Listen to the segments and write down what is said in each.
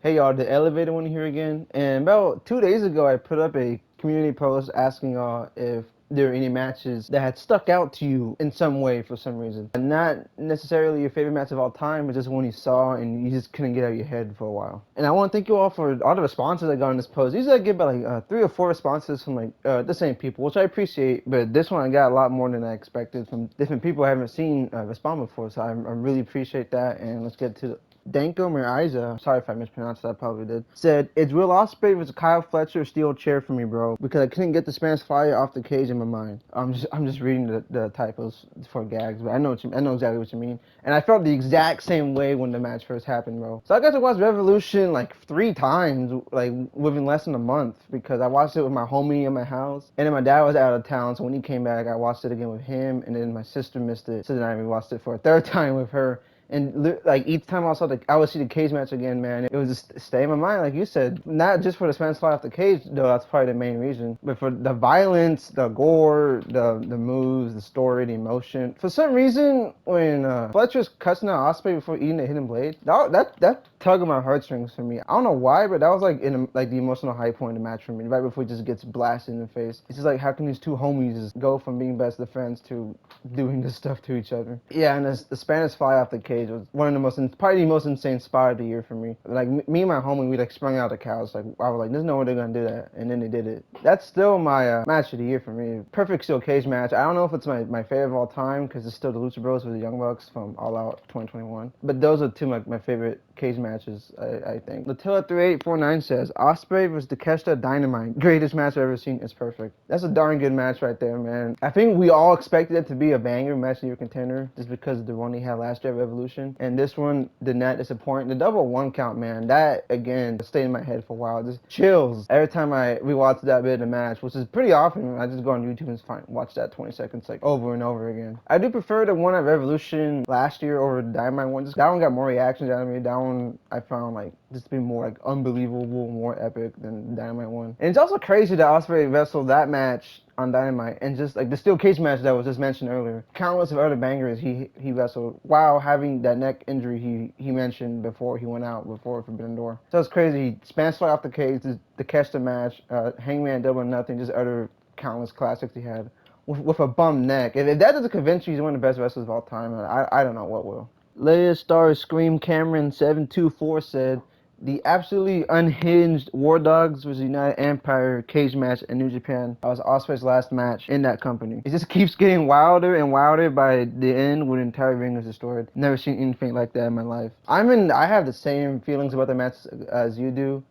Hey y'all, the elevator one here again. And about 2 days ago, I put up a community post asking y'all if there were any matches that had stuck out to you in some way for some reason. Not necessarily your favorite match of all time, but just one you saw and you just couldn't get out of your head for a while. And I want to thank you all for all the responses I got on this post. Usually I get about like 3 or 4 responses from like the same people, which I appreciate. But this one I got a lot more than I expected from different people I haven't seen respond before. So I really appreciate that. And let's get to Danko Miraiza, sorry if I mispronounced that, I probably did, said, "It's Will Ospreay versus Kyle Fletcher steel chair for me, bro, because I couldn't get the Spanish Fire off the cage in my mind." I'm just reading the typos for gags, but I know exactly what you mean. And I felt the exact same way when the match first happened, bro. So I got to watch Revolution like 3 times, like within less than a month, because I watched it with my homie in my house, and then my dad was out of town, so when he came back, I watched it again with him, and then my sister missed it, so then I rewatched it for a third time with her. And like each time I would see the cage match again, man. It was just stay in my mind, like you said. Not just for the Spanish fly off the cage, though. That's probably the main reason, but for the violence, the gore, the moves, the story, the emotion. For some reason, when Fletcher's cussing out Ospreay before eating the hidden blade, that tugged my heartstrings for me. I don't know why, but that was like like the emotional high point of the match for me. Right before he just gets blasted in the face. It's just like, how can these two homies just go from being best of friends to doing this stuff to each other? Yeah, and the Spanish fly off the cage was one of the probably the most insane spot of the year for me. Like me and my homie, we like sprung out the couch. Like I was like, there's no way they're gonna do that, and then they did it. That's still my match of the year for me. Perfect steel cage match. I don't know if it's my favorite of all time because it's still the Lucha Bros with the Young Bucks from All Out 2021. But those are two of my favorite cage matches, I think. Latilla3849 says, Ospreay versus Takeshita Dynamite. Greatest match I've ever seen. It's perfect. That's a darn good match right there, man. I think we all expected it to be a banger match of your contender just because of the one he had last year at Revolution. And this one did not disappoint. The double 1 count, man, that again stayed in my head for a while. Just chills every time I rewatch that bit of the match, which is pretty often. I just go on YouTube and watch that 20 seconds like over and over again. I do prefer the one at Revolution last year over the Dynamite one. Just, that one got more reactions out of me. That one I found like just to be more like unbelievable, more epic than the Dynamite one. And it's also crazy that Ospreay wrestled that match on Dynamite, and just like the steel cage match that was just mentioned earlier, countless of other bangers he wrestled while having that neck injury he mentioned before he went out before Forbidden Door. So it's crazy. Spanish fly off the cage, the catch the match, Hangman Double or Nothing, just other countless classics he had with a bum neck. If that doesn't convince you he's one of the best wrestlers of all time, I don't know what will. Leia Star Scream Cameron 724 said, the absolutely unhinged War Dogs vs United Empire cage match in New Japan was Ospreay's last match in that company. It just keeps getting wilder and wilder by the end when the entire ring is destroyed. Never seen anything like that in my life. I have the same feelings about the match as you do.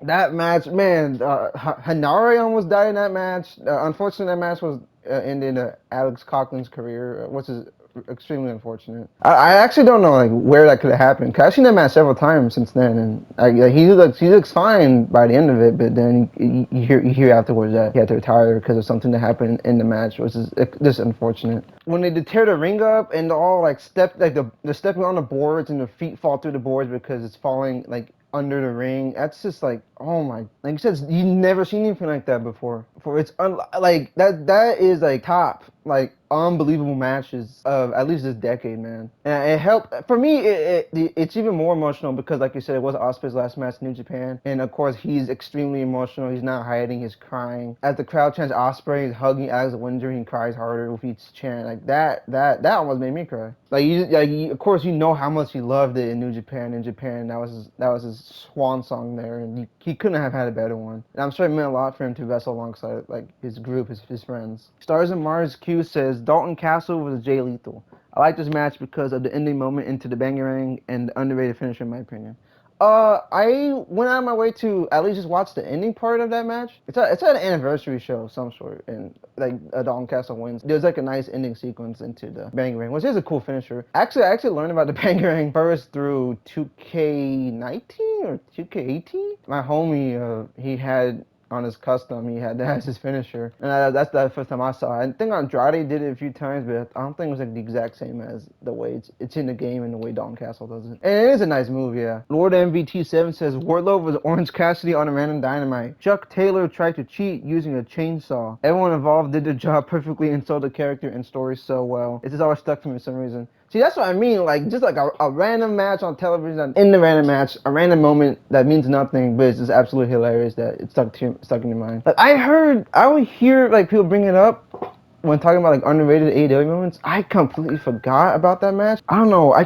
That match, man, Hanare almost died in that match. Unfortunately, that match was ended Alex Coughlin's career, which is extremely unfortunate. I actually don't know like where that could have happened. Cause I've seen that match several times since then, and he looks fine by the end of it. But then you hear afterwards that he had to retire because of something that happened in the match, which is just unfortunate. When they tear the ring up and all like they're stepping on the boards and their feet fall through the boards because it's falling like under the ring. That's just like, oh my, like you said, you never seen anything like that before. Like that is like top, like unbelievable matches of at least this decade, man. And it helped for me. It's even more emotional because, like you said, it was Ospreay's last match in New Japan, and of course he's extremely emotional. He's not hiding. He's crying as the crowd chants Ospreay. He's hugging Alex Windsor. He cries harder with each chant. Like that almost made me cry. Of course, you know how much he loved it in New Japan. In Japan, that was his swan song there, and he couldn't have had a better one. And I'm sure it meant a lot for him to wrestle alongside like his group, his friends. Stars and Mars Q says Dalton Castle versus Jay Lethal. I like this match because of the ending moment into the Bangarang and the underrated finisher, in my opinion. I went out of my way to at least just watch the ending part of that match. It's an anniversary show of some sort, and like Dalton Castle wins. There's like a nice ending sequence into the Bangarang, which is a cool finisher. I actually learned about the Bangarang first through 2K19 or 2K18. My homie, he had on his custom, he had that as his finisher, and that's the first time I saw it. I think Andrade did it a few times, but I don't think it was like the exact same as the way it's in the game and the way Dalton Castle does it. And it is a nice move, yeah. Lord MVT7 says Wardlow was Orange Cassidy on a random Dynamite. Chuck Taylor tried to cheat using a chainsaw. Everyone involved did their job perfectly and sold the character and story so well. It's just always stuck to me for some reason. See, that's what I mean. Like, just like a random match on television, in the random match, a random moment that means nothing, but it's just absolutely hilarious that it's stuck in your mind. Like, I would hear like people bring it up when talking about like underrated AEW moments. I completely forgot about that match. I don't know. I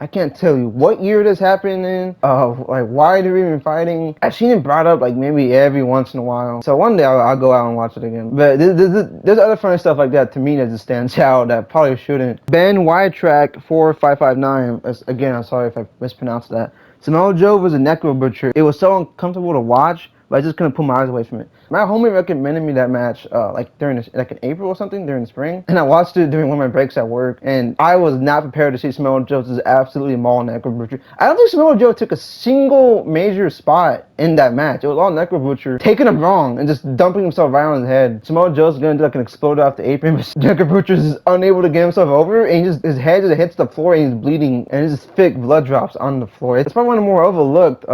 can't tell you what year this happened in, like why they're even fighting. I've seen it brought up like maybe every once in a while. So one day I'll go out and watch it again. But there's other funny stuff like that to me that just stands out that probably shouldn't. Ben Wytrack 4559. Again, I'm sorry if I mispronounced that. Samoa Joe was a Necro Butcher. It was so uncomfortable to watch, but I just couldn't pull my eyes away from it. My homie recommended me that match, like during like in April or something during the spring, and I watched it during one of my breaks at work, and I was not prepared to see Samoa Joe just absolutely maul Necro Butcher. I don't think Samoa Joe took a single major spot in that match. It was all Necro Butcher taking him wrong and just dumping himself right on his head. Samoa Joe's gonna do like an explode off the apron, but Necro Butcher's is unable to get himself over, and his head just hits the floor and he's bleeding, and his thick blood drops on the floor. It's probably one of the more overlooked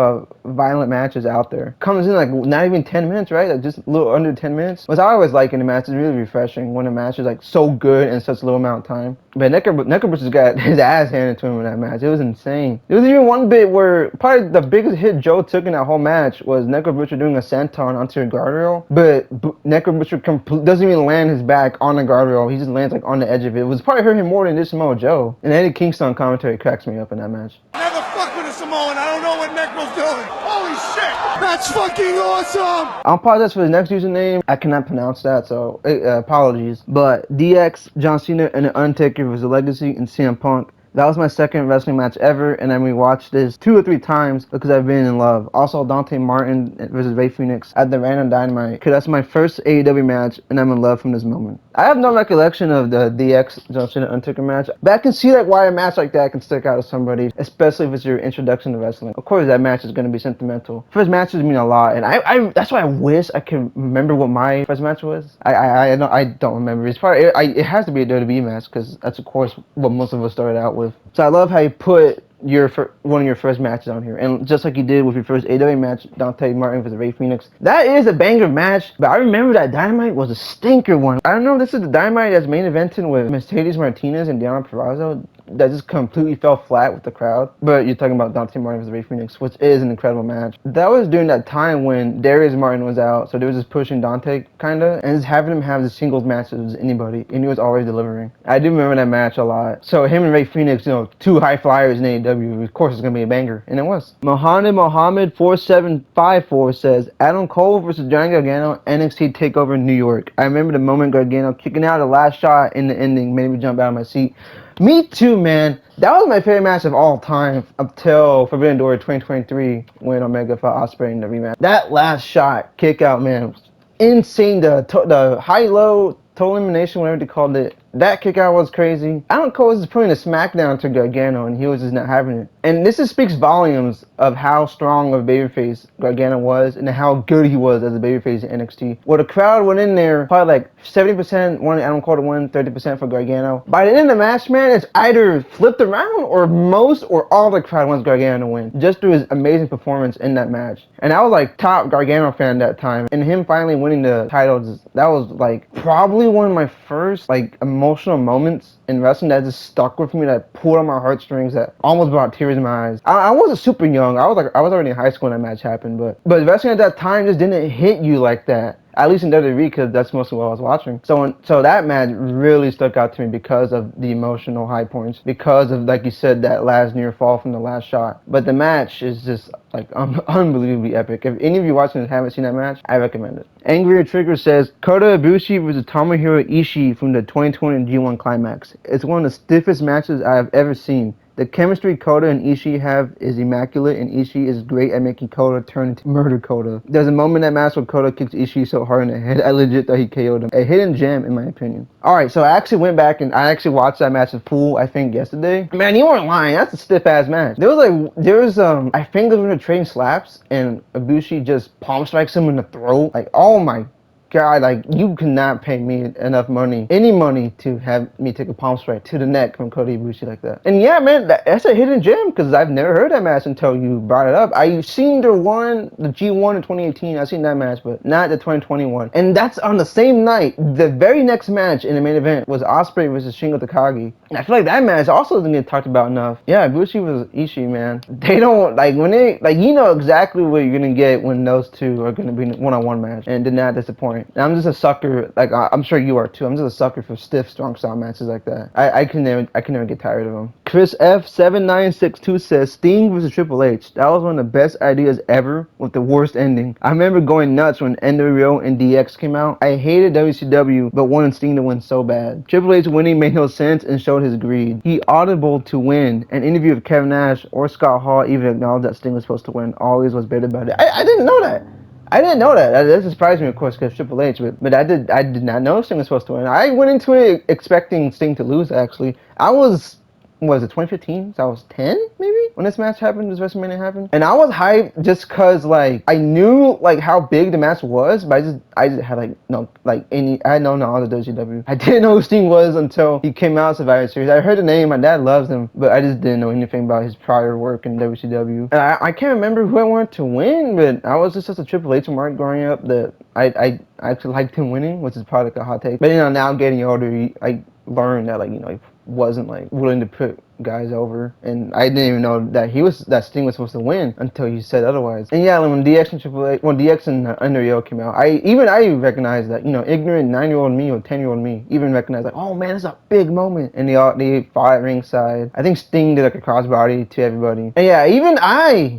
violent matches out there. Comes in like not even 10 minutes, right? Like just a little under 10 minutes. Which I always like in a match. It's really refreshing when a match is like so good in such a little amount of time. But Necro Butcher's got his ass handed to him in that match. It was insane. There was even one bit where probably the biggest hit Joe took in that whole match was Necro Butcher doing a senton onto a guardrail. But Necro Butcher doesn't even land his back on the guardrail. He just lands like on the edge of it. It was probably hurt him more than this Samoa Joe. And Eddie Kingston commentary cracks me up in that match. Never fuck with a Samoan. I don't know what Necro's doing. Holy shit! That's fucking awesome! I'll apologize for the next username. I cannot pronounce that, so apologies. But DX, John Cena, and The Undertaker was a legacy in CM Punk. That was my second wrestling match ever, and I rewatched this 2 or 3 times because I've been in love. Also, Dante Martin versus Rey Fenix at the Random Dynamite, because that's my first AEW match, and I'm in love from this moment. I have no recollection of the DX John Cena Undertaker match, but I can see like why a match like that can stick out to somebody, especially if it's your introduction to wrestling. Of course, that match is going to be sentimental. First matches mean a lot, and I that's why I wish I could remember what my first match was. I don't remember. It's probably it has to be a WWE match because that's of course what most of us started out with. So I love how you put one of your first matches on here, and just like you did with your first AEW match, Dante Martin versus Rey Fenix. That is a banger match, but I remember that Dynamite was a stinker one. I don't know if this is the Dynamite that's main eventing with Mercedes Martinez and Deonna Purrazzo that just completely fell flat with the crowd. But you're talking about Dante Martin versus Rey Fenix, which is an incredible match. That was during that time when Darius Martin was out, so they were just pushing Dante kinda, and just having him have the singles matches with anybody, and he was always delivering. I do remember that match a lot. So him and Rey Fenix, you know, 2 high flyers in AEW, of course it's gonna be a banger, and it was. Mohammed 4754 says Adam Cole versus Johnny Gargano, NXT TakeOver New York. I remember the moment Gargano kicking out the last shot in the ending made me jump out of my seat. Me too, man. That was my favorite match of all time until Forbidden Door 2023 when Omega fought Ospreay in the rematch. That last shot, kick out, man, was insane. The high-low, total elimination, whatever they called it, that kick out was crazy. Adam Cole was just putting a smackdown to Gargano, and he was just not having it. And this just speaks volumes of how strong of a babyface Gargano was and how good he was as a babyface in NXT. Well, the crowd went in there, probably like 70% wanted Adam Cole to win, 30% for Gargano. By the end of the match, man, it's either flipped around or most or all the crowd wants Gargano to win, just through his amazing performance in that match. And I was like top Gargano fan that time, and him finally winning the titles, that was like probably one of my first like emotional moments in wrestling that just stuck with me, that pulled on my heartstrings, that almost brought tears in my eyes. I wasn't super young. I was already in high school when that match happened, but wrestling at that time just didn't hit you like that. At least in WWE, because that's mostly what I was watching. So that match really stuck out to me because of the emotional high points, because of, like you said, that last near fall from the last shot. But the match is just like unbelievably epic. If any of you watching this haven't seen that match, I recommend it. Angry Trigger says Kota Ibushi versus Tomohiro Ishii from the 2020 G1 Climax. It's one of the stiffest matches I have ever seen. The chemistry Kota and Ishii have is immaculate, and Ishii is great at making Kota turn into murder Kota. There's a moment in that match where Kota kicks Ishii so hard in the head, I legit thought he KO'd him. A hidden gem, in my opinion. Alright, so I actually went back and I actually watched that match in full, I think, yesterday. Man, you weren't lying. That's a stiff-ass match. There was I think they were trading slaps, and Ibushi just palm strikes him in the throat. Like, oh my God, like, you cannot pay me enough money, any money, to have me take a palm strike to the neck from Kota Ibushi like that. And yeah, man, that's a hidden gem, because I've never heard that match until you brought it up. I seen the G1 in 2018. I seen that match, but not the 2021. And that's on the same night. The very next match in the main event was Ospreay versus Shingo Takagi. And I feel like that match also doesn't get talked about enough. Yeah, Ibushi was Ishii, man. They don't, like, when they, like, you know exactly what you're gonna get when those two are gonna be in a one-on-one match, and did not disappoint. And I'm just a sucker, like, I'm sure you are too. I'm just a sucker for stiff, strong style matches like that. I can never get tired of them. Chris F7962 says Sting versus Triple H. That was one of the best ideas ever, with the worst ending. I remember going nuts when NWO and DX came out. I hated WCW, but wanted Sting to win so bad. Triple H winning made no sense and showed his greed. He audibled to win. An interview with Kevin Nash or Scott Hall even acknowledged that Sting was supposed to win. Always was bitter about it. I didn't know that. I didn't know that. That surprised me, of course, because Triple H. But I did not know Sting was supposed to win. I went into it expecting Sting to lose. Actually, what was it, 2015? So I was 10 maybe when this match happened, this WrestleMania happened. And I was hyped just cause, like, I knew, like, how big the match was, but I just had, like, no, like, I had no knowledge of WCW. I didn't know who Sting was until he came out of Survivor Series. I heard the name, my dad loves him, but I just didn't know anything about his prior work in WCW. And I can't remember who I wanted to win, but I was just such a Triple H mark growing up that I actually liked him winning, which is probably like a hot take. But, you know, now getting older, I learned that, like, you know, he wasn't, like, willing to put guys over, and I didn't even know that Sting was supposed to win until you said otherwise. And yeah, when DX and Triple H, when DX and NWO came out, I recognized that, you know, ignorant 9-year-old me or 10-year-old me even recognized, like, oh man, it's a big moment. And they fought at ringside. I think Sting did, like, a crossbody to everybody. And yeah, even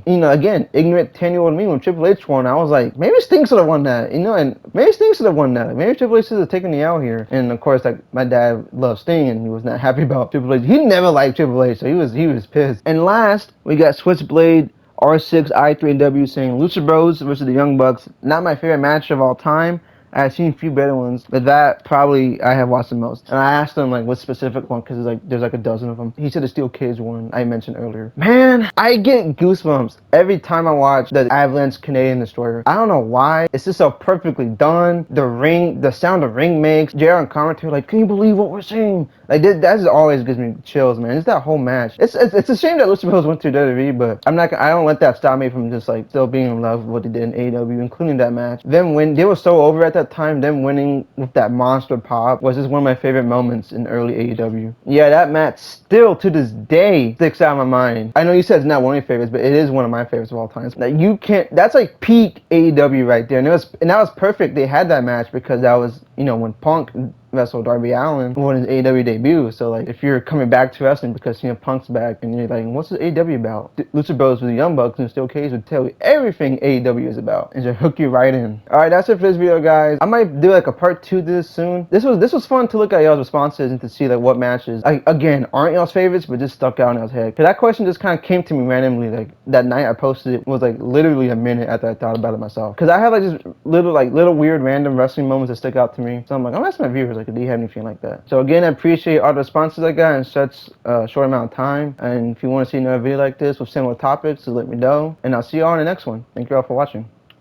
you know, again, ignorant 10-year-old me, when Triple H won, I was like, maybe Sting should have won that, you know, and maybe Sting should have won that. Maybe Triple H should have taken the L here. And of course, like, my dad loved Sting, and he was not happy about Triple H. He never liked Triple H, so he was pissed. And last, we got Switchblade R6I3W saying Lucha Bros versus the Young Bucks. Not my favorite match of all time. I've seen a few better ones, but that probably I have watched the most. And I asked him, like, what specific one, because there's like a dozen of them. He said the Steel Cage one I mentioned earlier. Man, I get goosebumps every time I watch the Avalanche Canadian Destroyer. I don't know why. It's just so perfectly done. The sound the ring makes. JR and commentary, like, can you believe what we're seeing? Like, that just always gives me chills, man. It's that whole match. It's a shame that Lucha Bros went to WWE, but I don't let that stop me from just, like, still being in love with what they did in AEW, including that match. Them when they were so over at that time, them winning with that monster pop was just one of my favorite moments in early AEW. Yeah, that match still to this day sticks out of my mind. I know you said it's not one of your favorites, but it is one of my favorites of all time. Like, you can't, that's like peak AEW right there. And that was perfect. They had that match because that was, you know, when Punk wrestled Darby Allin on his AEW debut. So, like, if you're coming back to wrestling because, you know, Punk's back and you're like, what's the AEW about? Lucha Bros with the Young Bucks and Steel Cage would tell you everything AEW is about and just hook you right in. Alright, that's it for this video, guys. I might do, like, a part 2 to this soon. This was fun to look at y'all's responses and to see, like, what matches, again, aren't y'all's favorites, but just stuck out in y'all's head. Because that question just kind of came to me randomly. Like, that night I posted it was, like, literally a minute after I thought about it myself. Because I have, like, just little weird random wrestling moments that stick out to me. So I'm like, I'm asking my viewers, like, do you have anything like that? So again, I appreciate all the responses I got in such a short amount of time. And if you want to see another video like this with similar topics, just let me know. And I'll see you all in the next one. Thank you all for watching.